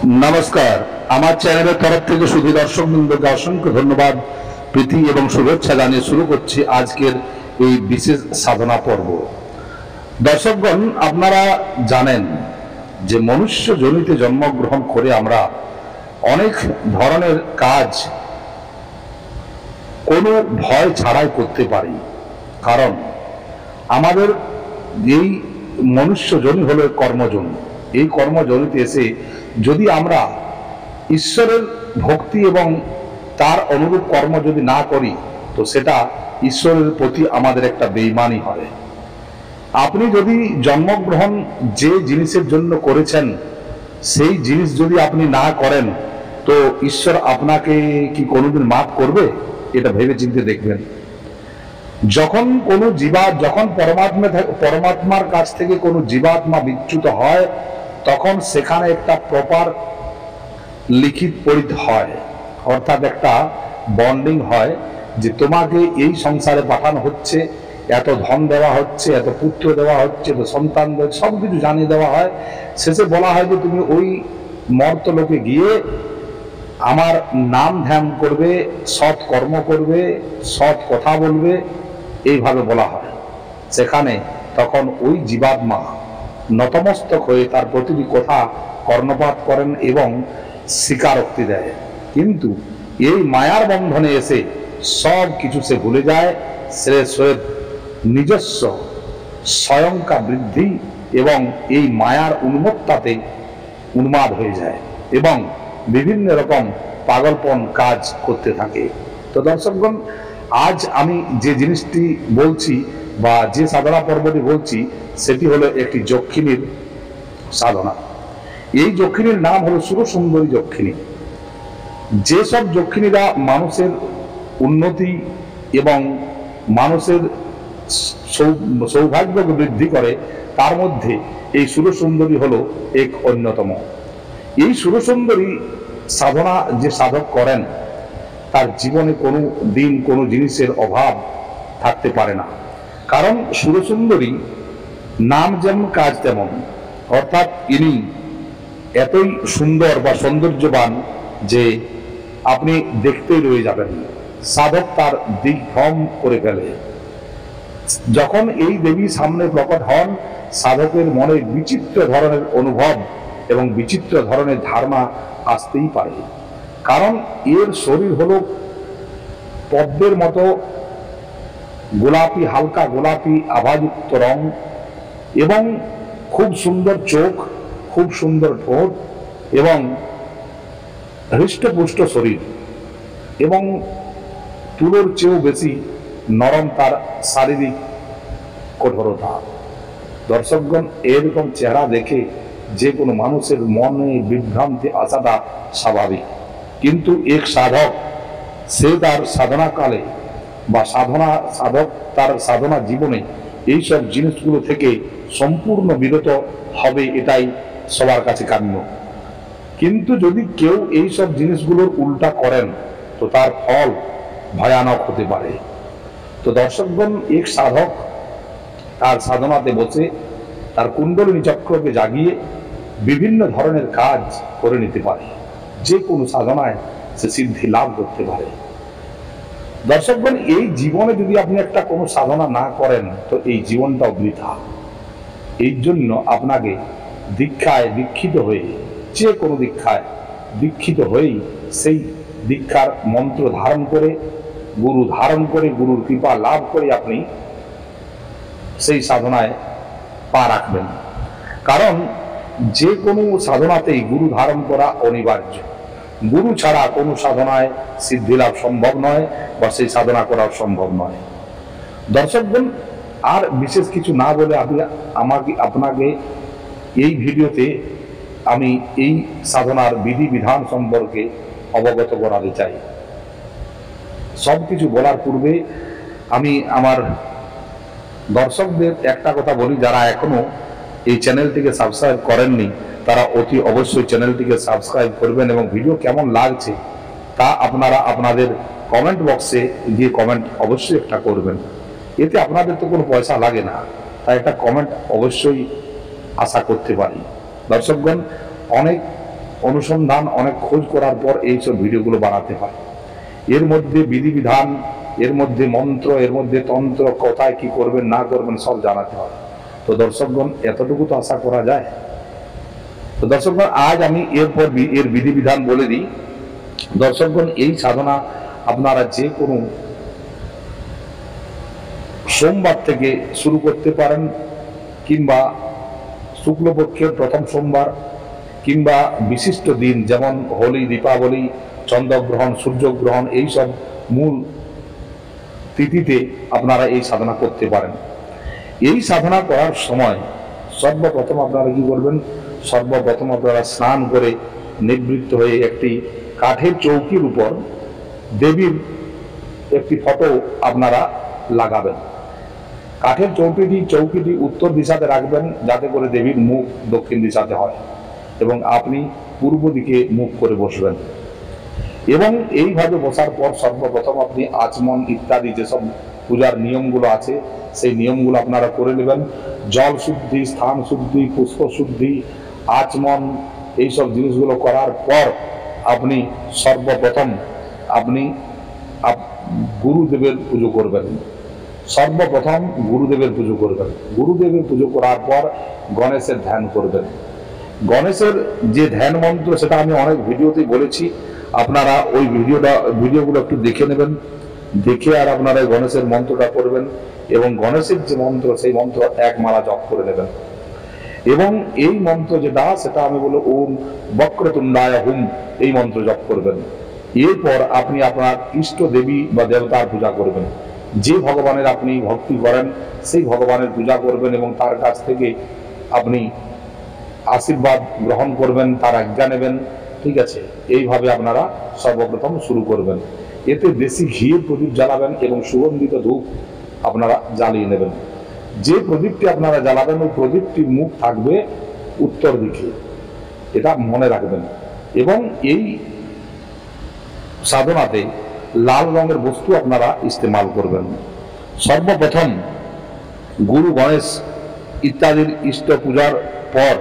নমস্কার। আমার চ্যানেলের তরফ থেকে শুধু দর্শকবৃন্দকে অসংখ্য ধন্যবাদ, প্রীতি এবং শুভেচ্ছা জানিয়ে শুরু করছি আজকের এই বিশেষ সাধনা পর্ব। দর্শকগণ, আপনারা জানেন যে মনুষ্য জনিতে জন্মগ্রহণ করে আমরা অনেক ধরনের কাজ কোনো ভয় ছাড়াই করতে পারি। কারণ আমাদের এই মনুষ্য জনি হলো কর্মজন। এই কর্মজনিতে এসে যদি আমরা ঈশ্বরের ভক্তি এবং তার অনুরূপ কর্ম যদি না করি, তো সেটা ঈশ্বরের প্রতি আমাদের একটা বেঈমানি হয়। আপনি যদি জন্মগ্রহণ যে জিনিসের জন্য করেছেন, সেই জিনিস যদি আপনি না করেন, তো ঈশ্বর আপনাকে কি কোনোদিন মাফ করবে? এটা ভেবে চিন্তে দেখবেন। যখন কোনো যখন পরমাত্মার কাছ থেকে কোনো জীবাত্মা বিচ্যুত হয়, তখন সেখানে একটা প্রপার লিখিত পরিধ হয়, অর্থাৎ একটা বন্ডিং হয় যে তোমাকে এই সংসারে পাঠানো হচ্ছে, এত ধন দেওয়া হচ্ছে, এত পুত্র দেওয়া হচ্ছে, এত সন্তান দেওয়া, সব কিছু জানিয়ে দেওয়া হয়। শেষে বলা হয় যে তুমি ওই মর্তলোকে গিয়ে আমার নাম ধ্যান করবে, সৎ কর্ম করবে, সৎ কথা বলবে, এইভাবে বলা হয়। সেখানে তখন ওই জীবাত্মা নতমস্তক হয়ে তার প্রতিটি কথা কর্ণপাত করেন এবং স্বীকারোক্তি দেয়। কিন্তু এই মায়ার বন্ধনে এসে সব কিছু সে ভুলে যায়। সে নিজস্ব স্বয়ংকা বৃদ্ধি এবং এই মায়ার উন্মত্তাতে উন্মাদ হয়ে যায় এবং বিভিন্ন রকম পাগলপন কাজ করতে থাকে। তো দর্শকগণ, আজ আমি যে জিনিসটি বলছি বা যে সাধনা পর্বটি বলছি, সেটি হলো একটি যক্ষিণীর সাধনা। এই যক্ষিণীর নাম হলো সুরসুন্দরী যক্ষিণী। যেসব যক্ষিণীরা মানুষের উন্নতি এবং মানুষের সৌভাগ্যকে বৃদ্ধি করে, তার মধ্যে এই সুরসুন্দরী হলো এক অন্যতম। এই সুরসুন্দরী সাধনা যে সাধক করেন, তার জীবনে কোনো দিন কোনো জিনিসের অভাব থাকতে পারে না। কারণ সুরসুন্দরী নাম যেমন কাজ তেমন, অর্থাৎ ইনি এতই সুন্দর বা সৌন্দর্যবান যে আপনি দেখতেই রয়ে যাবেন। সাধক তার দিগ্ভ্রম করে ফেলে। যখন এই দেবী সামনে প্রকট হন, সাধকের মনে বিচিত্র ধরনের অনুভব এবং বিচিত্র ধরনের ধারণা আসতেই পারে। কারণ এর শরীর হলো পদ্মের মতো গোলাপি, হালকা গোলাপি আভাযুক্ত রং এবং খুব সুন্দর চোখ, খুব সুন্দর ঠোঁট এবং হৃষ্টপুষ্ট শরীর এবং তুলোর চেয়েও বেশি নরম তার শারীরিক কঠোরতা। দর্শকগণ, এরকম চেহারা দেখে যে কোনো মানুষের মনে বিভ্রান্তি আসাটা স্বাভাবিক। কিন্তু এক সাধক, সে তার সাধনাকালে বা সাধক তার সাধনা জীবনে এইসব জিনিসগুলো থেকে সম্পূর্ণ বিরত হবে, এটাই সবার কাছে কাম্য। কিন্তু যদি কেউ এইসব জিনিসগুলোর উল্টা করেন, তো তার ফল ভয়ানক হতে পারে। তো দর্শকগণ, এক সাধক তার সাধনাতে বসে তার কুণ্ডলিনী চক্রকে জাগিয়ে বিভিন্ন ধরনের কাজ করে নিতে পারে। যে কোনো সাধনায় সে সিদ্ধি লাভ করতে পারে। দর্শকগণ, এই জীবনে যদি আপনি একটা কোনো সাধনা না করেন, তো এই জীবনটাও বৃথা। এই জন্য আপনাকে দীক্ষায় দীক্ষিত হয়ে, যে কোনো দীক্ষায় দীক্ষিত হয়েই সেই দীক্ষার মন্ত্র ধারণ করে, গুরু ধারণ করে, গুরুর কৃপা লাভ করে আপনি সেই সাধনায় পা রাখবেন। কারণ যে কোনো সাধনাতেই গুরু ধারণ করা অনিবার্য। গুরু ছাড়া কোনো সাধনায় সিদ্ধি লাভ সম্ভব নয় বা সেই সাধনা করা সম্ভব নয়। দর্শকগণ, আর বিশেষ কিছু না বলে আপনাকে এই ভিডিওতে আমি এই সাধনার বিধি বিধান সম্পর্কে অবগত করাতে চাই। সব কিছু বলার পূর্বে আমি আমার দর্শকদের একটা কথা বলি, যারা এখনো এই চ্যানেলটিকে সাবস্ক্রাইব করেননি, তারা অতি অবশ্যই চ্যানেলটিকে সাবস্ক্রাইব করবেন এবং ভিডিও কেমন লাগছে তা আপনারা আপনাদের কমেন্ট বক্সে গিয়ে কমেন্ট অবশ্যই একটা করবেন। এতে আপনাদের তো কোনো পয়সা লাগে না, তাই একটা কমেন্ট অবশ্যই আশা করতে পারি। দর্শকগণ, অনেক অনুসন্ধান, অনেক খোঁজ করার পর এইসব ভিডিওগুলো বানাতে হয়। এর মধ্যে বিধিবিধান, এর মধ্যে মন্ত্র, এর মধ্যে তন্ত্র, কোথায় কি করবেন না করবেন সব জানাতে হয়। তো দর্শকগণ, এতটুকু তো আশা করা যায়। তো দর্শকগণ, আজ আমি এর বিধিবিধান বলে দিই। দর্শকগণ, এই সাধনা আপনারা যে কোনো সোমবার থেকে শুরু করতে পারেন, কিংবা শুক্লপক্ষের প্রথম সোমবার, কিংবা বিশিষ্ট দিন যেমন হোলি, দীপাবলি, চন্দ্রগ্রহণ, সূর্যগ্রহণ, এইসব মূল তিথিতে আপনারা এই সাধনা করতে পারেন। এই সাধনা করার সময় সর্বপ্রথম আপনারা কি করবেন? সর্বপ্রথম আপনারা স্নান করে নিবৃত্ত হয়ে একটি কাঠের চৌকির উপর দেবীর একটি ফটো আপনারা লাগাবেন। কাঠের চৌকিটি উত্তর দিশাতে রাখবেন, যাতে করে দেবীর মুখ দক্ষিণ দিশাতে হয়, এবং আপনি পূর্ব দিকে মুখ করে বসবেন। এবং এইভাবে বসার পর সর্বপ্রথম আপনি আচমন ইত্যাদি যেসব পূজার নিয়মগুলো আছে সেই নিয়মগুলো আপনারা করে নেবেন। জল শুদ্ধি, স্থান শুদ্ধি, পুষ্প শুদ্ধি, আচমন, এইসব জিনিসগুলো করার পর আপনি সর্বপ্রথম আপনি গুরুদেবের পুজো করবেন। সর্বপ্রথম গুরুদেবের পুজো করবেন। গুরুদেবের পুজো করার পর গণেশের ধ্যান করবেন। গণেশের যে ধ্যান মন্ত্র সেটা আমি অনেক ভিডিওতেই বলেছি, আপনারা ওই ভিডিওগুলো একটু দেখে নেবেন। দেখে আর আপনারা গণেশের মন্ত্রটা করবেন, এবং গণেশের যে মন্ত্র সেই মন্ত্র এক মালা জপ করে নেবেন। এবং এই মন্ত্র যেটা সেটা আমি বলবো ওম বক্রতুণ্ডায় হুম, এই মন্ত্র জপ করবেন। এরপর আপনি আপনার ইষ্ট দেবী বা দেবতার পূজা করবেন। যে ভগবানের আপনি ভক্তি করেন সেই ভগবানের পূজা করবেন, এবং তার কাছ থেকে আপনি আশীর্বাদ গ্রহণ করবেন, তার আজ্ঞা নেবেন। ঠিক আছে, এইভাবে আপনারা সর্বপ্রথম শুরু করবেন। এতে দেশি ঘিয়ের প্রদীপ জ্বালাবেন এবং সুগন্ধিত ধূপ আপনারা জ্বালিয়ে নেবেন। যে প্রদীপটি আপনারা জ্বালাবেন ওই প্রদীপটির মুখ থাকবে উত্তর দিকে, এটা মনে রাখবেন। এবং এই সাধনাতে লাল রঙের বস্তু আপনারা ইস্তেমাল করবেন। সর্বপ্রথম গুরু, গণেশ ইত্যাদির ইষ্ট পূজার পর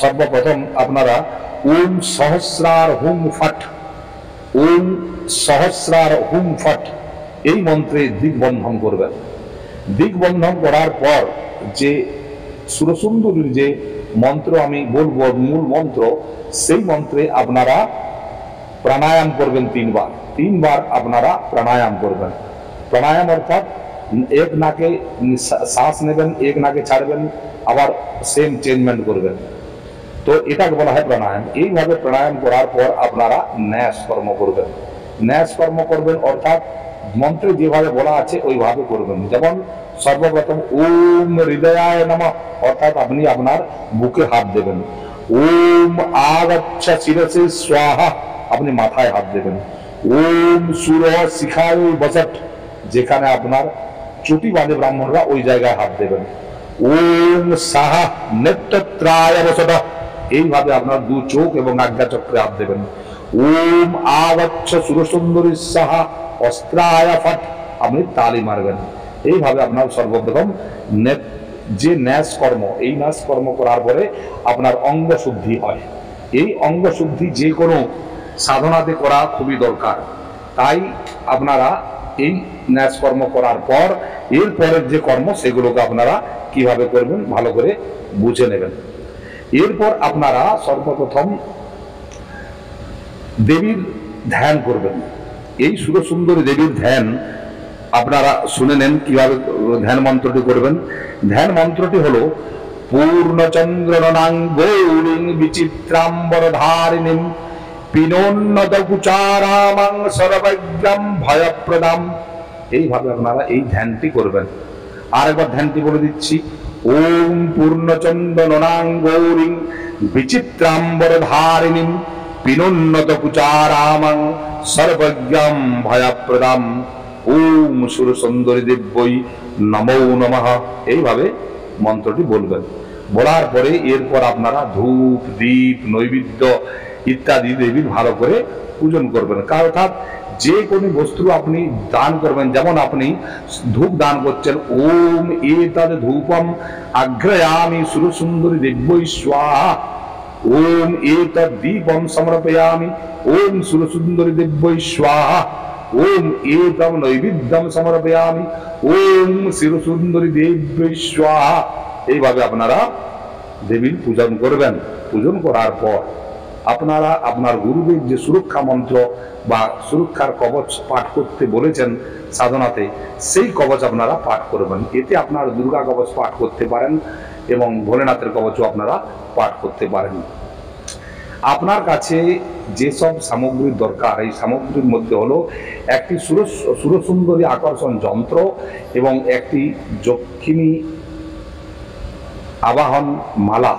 সর্বপ্রথম আপনারা ওম সহস্রার হুম ফট, ওম সহস্রার হুম ফট এই মন্ত্রে দিগ্বন্ধন করবেন। দিগ্বন্ধন করার পর যে সুরসুন্দরীর যে মন্ত্র আমি বলবো, মূল মন্ত্র, সেই মন্ত্রে আপনারা প্রাণায়াম করবেন তিনবার আপনারা প্রাণায়াম করবেন। প্রাণায়াম অর্থাৎ এক নাকে শ্বাস নেবেন, এক নাকে ছাড়বেন, আবার সেম চেঞ্জমেন্ট করবেন। তো এটাকে বলা হয় প্রাণায়াম। এইভাবে প্রাণায়াম করার পর আপনারা ন্যাস কর্ম করবেন। ন্যাস কর্ম করবেন অর্থাৎ মন্ত্রে যেভাবে বলা আছে ওইভাবে করবেন। যেমন সর্বপ্রথম ওম হৃদয়ায় নমঃ, অর্থাৎ আপনি আপনার বুকে হাত দেবেন। ওম আগচ্ছ শিরসে স্বাহা, আপনি মাথায় হাত দেবেন। ওম সুর শিখায় বসট, যেখানে আপনার চুটি বাঁধে ব্রাহ্মণরা ওই জায়গায় হাত দেবেন। ওম সাহা নেত্রত্রায় বসত, এইভাবে আপনার দু চোখ এবং আজ্ঞা চক্রে হাত দেবেন। ওম আগচ্ছ সুরসুন্দরী সাহা অস্ত্রায় ফট, আপনি তালি মারবেন। এইভাবে আপনার সর্বপ্রথম যে ন্যাস কর্ম, এই ন্যাস কর্ম করার পরে আপনার অঙ্গ শুদ্ধি হয়। এই অঙ্গ শুদ্ধি যে কোনো সাধনাতে করা খুবই দরকার। তাই আপনারা এই ন্যাস কর্ম করার পর এরপরের যে কর্ম সেগুলোকে আপনারা কিভাবে করবেন ভালো করে বুঝে নেবেন। এরপর আপনারা সর্বপ্রথম দেবীর ধ্যান করবেন। এই সুরসুন্দরী দেবীর ধ্যান আপনারা শুনে নেন কিভাবে ধ্যান মন্ত্রটি করবেন। ধ্যান মন্ত্রটি হলো পূর্ণচন্দ্রনাং গৌরীং বিচিত্রাম্বরধারিণীং পিনোন্নত কুচারামাং সর্বজ্ঞাম ভয়প্রদাম। এইভাবে আপনারা এই ধ্যানটি করবেন। আর একবার ধ্যানটি বলে দিচ্ছি। ওম পূর্ণচন্দ্রনাং গৌরীং বিচিত্রাম্বরধারিণীং পিনোন্নত কুচারামাং সর্বজ্ঞাম ভয়প্রদাম। ওম সুরসুন্দরী দেব্যই নমো নমঃ, এইভাবে মন্ত্রটি বলবেন। বলার পরে এরপর আপনারা ধূপ, দীপ, নৈবেদ্য ইত্যাদি দেবীর ভালো করে পূজন করবেন। অর্থাৎ যে কোনো বস্তু আপনি দান করবেন, যেমন আপনি ধূপ দান করছেন, ওম এতদ ধূপম আঘ্রয়ামি সুরসুন্দরী দেব্যই স্বাহা, ওম এতদ দীপম সমর্পয়ামি, ওম সুরসুন্দরী দেব্যৈ স্বাহা, ওম এতম নৈবেদ্যম সমর্পয়ামি, ওম সুরসুন্দরী দেব্যৈ স্বাহা। এইভাবে আপনারা দেবীর পূজন করবেন। পূজন করার পর আপনারা আপনার গুরুদেব যে সুরক্ষা মন্ত্র বা সুরক্ষার কবচ পাঠ করতে বলেছেন সাধনাতে, সেই কবচ আপনারা পাঠ করবেন। এতে আপনার দুর্গা কবচ পাঠ করতে পারেন এবং ভোলেনাথের কবচও আপনারা পাঠ করতে পারেন। আপনার কাছে যেসব সামগ্রীর দরকার, এই সামগ্রীর মধ্যে হলো একটি সুরসুন্দরী আকর্ষণ যন্ত্র এবং একটি যক্ষিণী আবাহন মালা,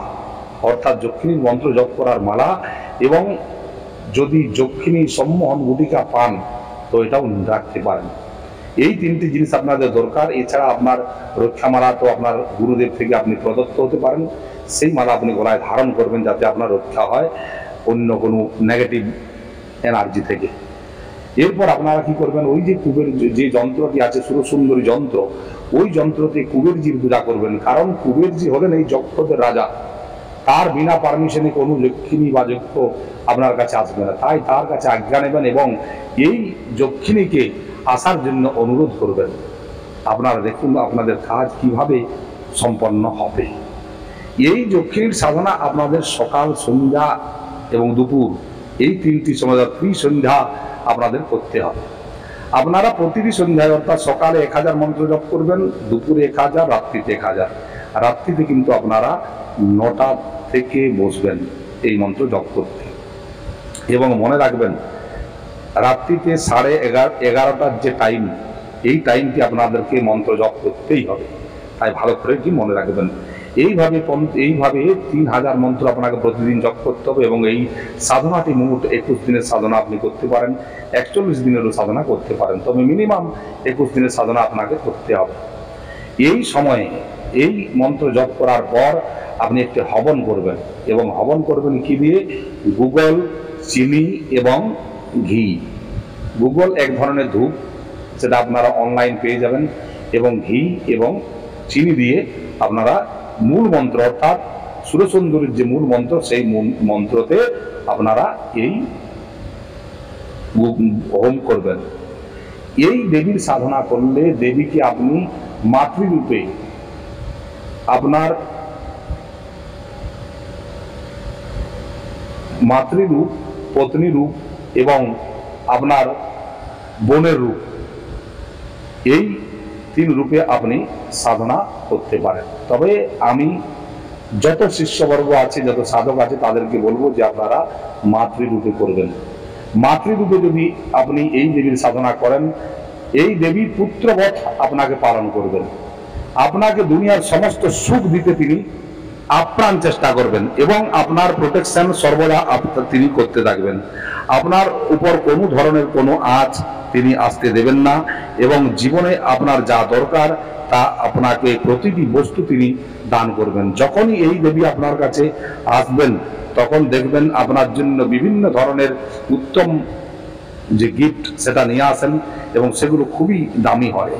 অর্থাৎ যক্ষিণীর মন্ত্র জপ করার মালা, এবং যদি যক্ষিণী সম্মোহন গুটিকা পান তো এটাও রাখতে পারেন। এই তিনটি জিনিস আপনাদের দরকার। এছাড়া আপনার রক্ষা মালা তো আপনার গুরুদেব থেকে আপনি প্রদত্ত হতে পারেন, সেই মালা আপনি গলায় ধারণ করবেন যাতে আপনার রক্ষা হয় অন্য কোনো নেগেটিভ এনার্জি থেকে। এরপর আপনারা কি করবেন, ওই যে কুবের যে যন্ত্রটি আছে সুরসুন্দরী যন্ত্র, ওই যন্ত্রতে কুবেরজির পূজা করবেন। কারণ কুবেরজি হলেন এই জগতের রাজা, তার বিনা পারমিশনে কোনো যক্ষিণী বা যক্ষ আপনার কাছে আসবে না। তাই তার কাছে আজ্ঞা নেবেন এবং এই যক্ষিণীকে আসার জন্য অনুরোধ করবেন। আপনারা দেখুন আপনাদের কাজ কিভাবে সম্পন্ন হবে। এই যক্ষিণীর সাধনা আপনাদের সকাল, সন্ধ্যা এবং দুপুর, এই তিনটি সময় ত্রিসন্ধ্যা আপনাদের করতে হবে। আপনারা প্রতিটি সন্ধ্যায় অর্থাৎ সকালে 1000 মন্ত্র জপ করবেন, দুপুরে 1000, রাত্রিতে 1000। রাত্রিতে কিন্তু আপনারা 9টা থেকে বসবেন এই মন্ত্র জপ করতে। এবং মনে রাখবেন রাত্রিতে 11:30টার যে টাইম, এই টাইমটি আপনাদেরকে মন্ত্র জপ করতেই হবে। তাই ভালো করে কি মনে রাখবেন। এইভাবে 3000 মন্ত্র আপনাকে প্রতিদিন জপ করতে হবে এবং এই সাধনাটি মোট 21 দিনের সাধনা আপনি করতে পারেন, 41 দিনেরও সাধনা করতে পারেন, তবে মিনিমাম 21 দিনের সাধনা আপনাকে করতে হবে। এই সময়ে এই মন্ত্র জপ করার পর আপনি একটি হবন করবেন এবং হবন করবেন কি দিয়ে? গুগল, চিনি এবং ঘি। গুগল এক ধরনের ধূপ, সেটা আপনারা অনলাইন পেয়ে যাবেন, এবং ঘি এবং চিনি দিয়ে আপনারা মূল মন্ত্র অর্থাৎ সুরসুন্দরীর যে মূল মন্ত্র, সেই মন্ত্রতে আপনারা এই হোম করবেন। এই দেবীর সাধনা করলে দেবীকে আপনি মাতৃরূপে, আপনার মাতৃরূপ, পত্নী রূপ এবং আপনার বোনের রূপ, এই 3 রূপে আপনি সাধনা করতে পারেন। তবে আমি যত শিষ্যবর্গ আছে, যত সাধক আছে, তাদেরকে বলবো যে আপনারা মাতৃরূপে করবেন। মাতৃরূপে যদি আপনি এই দেবীর সাধনা করেন, এই দেবী পুত্রবৎ আপনাকে পালন করবেন। আপনাকে দুনিয়ার সমস্ত সুখ দিতে তিনি আপ্রাণ চেষ্টা করবেন এবং আপনার প্রোটেকশন সর্বদা তিনি করতে থাকবেন। আপনার উপর কোনো ধরনের কোনো আঁচ তিনি আসতে দেবেন না এবং জীবনে আপনার যা দরকার তা আপনাকে প্রতিটি বস্তু তিনি দান করবেন। যখনই এই দেবী আপনার কাছে আসবেন তখন দেখবেন আপনার জন্য বিভিন্ন ধরনের উত্তম যে গিফট সেটা নিয়ে আসেন এবং সেগুলো খুবই দামি হয়।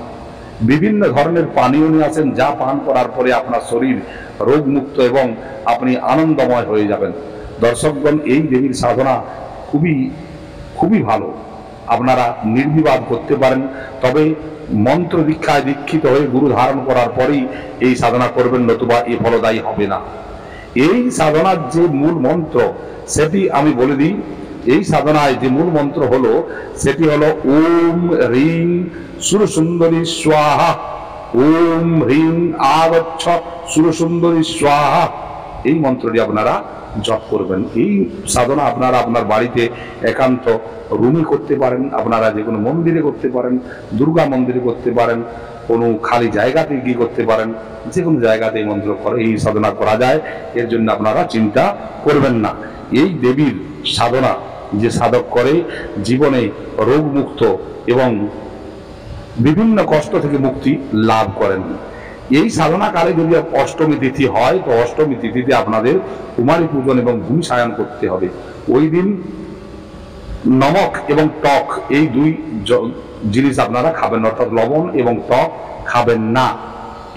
বিভিন্ন ধরনের পানীয় নিয়ে আসেন, যা পান করার পরে আপনার শরীর রোগমুক্ত এবং আপনি আনন্দময় হয়ে যাবেন। দর্শকগণ, এই দেবীর সাধনা খুবই ভালো, আপনারা নির্বিবাদ করতে পারেন। তবে মন্ত্র দীক্ষায় দীক্ষিত হয়ে গুরু ধারণ করার পরেই এই সাধনা করবেন, নতুবা এ ফলদায়ী হবে না। এই সাধনার যে মূল মন্ত্র সেটি আমি বলে দিই। এই সাধনায় যে মূল মন্ত্র হলো সেটি হলো ওম হ্রিং সুরসুন্দরী স্বাহা, ওম হ্রিং আগচ্ছ সুরসুন্দরী স্বাহা। এই মন্ত্রটি আপনারা জপ করবেন। এই সাধনা আপনারা আপনার বাড়িতে একান্ত রুমে করতে পারেন, আপনারা যে কোনো মন্দিরে করতে পারেন, দুর্গা মন্দিরে করতে পারেন, কোনো খালি জায়গাতে গিয়ে করতে পারেন, যে কোনো জায়গাতে এই মন্ত্র করে এই সাধনা করা যায়। এর জন্য আপনারা চিন্তা করবেন না। এই দেবীর সাধনা যে সাধক করে জীবনে রোগমুক্ত এবং বিভিন্ন কষ্ট থেকে মুক্তি লাভ করেন। এই সাধনাকালে যদি অষ্টমী তিথি হয় তো অষ্টমী তিথিতে আপনাদের কুমারী পূজন এবং ভূমি সায়ন করতে হবে। ওই দিন নমক এবং টক এই 2 জিনিস আপনারা খাবেন, অর্থাৎ লবণ এবং টক খাবেন না।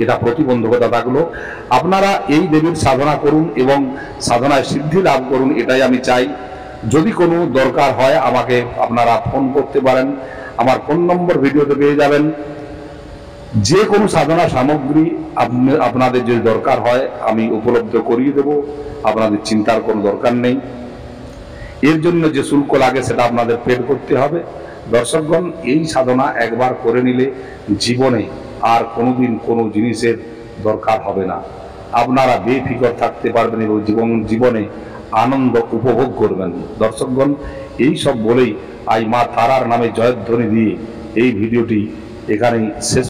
এটা প্রতিবন্ধকতা থাকলো। আপনারা এই দেবীর সাধনা করুন এবং সাধনায় সিদ্ধি লাভ করুন, এটাই আমি চাই। যদি কোনো দরকার হয় আমাকে আপনারা ফোন করতে পারেন, আমার ফোন নম্বর ভিডিওতে পেয়ে যাবেন। যে কোনো সাধনা সামগ্রী আপনাদের যদি দরকার হয় আমি উপলব্ধ করিয়ে দেব, আপনাদের চিন্তার কোনো দরকার নেই। এর জন্য যে শুল্ক লাগে সেটা আপনাদের পেড করতে হবে। দর্শকগণ, এই সাধনা একবার করে নিলে জীবনে আর কোনোদিন কোনো জিনিসের দরকার হবে না। আপনারা বেফিকর থাকতে পারবেন এবং জীবনে আনন্দ উপভোগ করবেন। দর্শকগণ, এই সব বলেই আজ মা তারার নামে জয়ধ্বনি দিয়ে এই ভিডিওটি এখানেই শেষ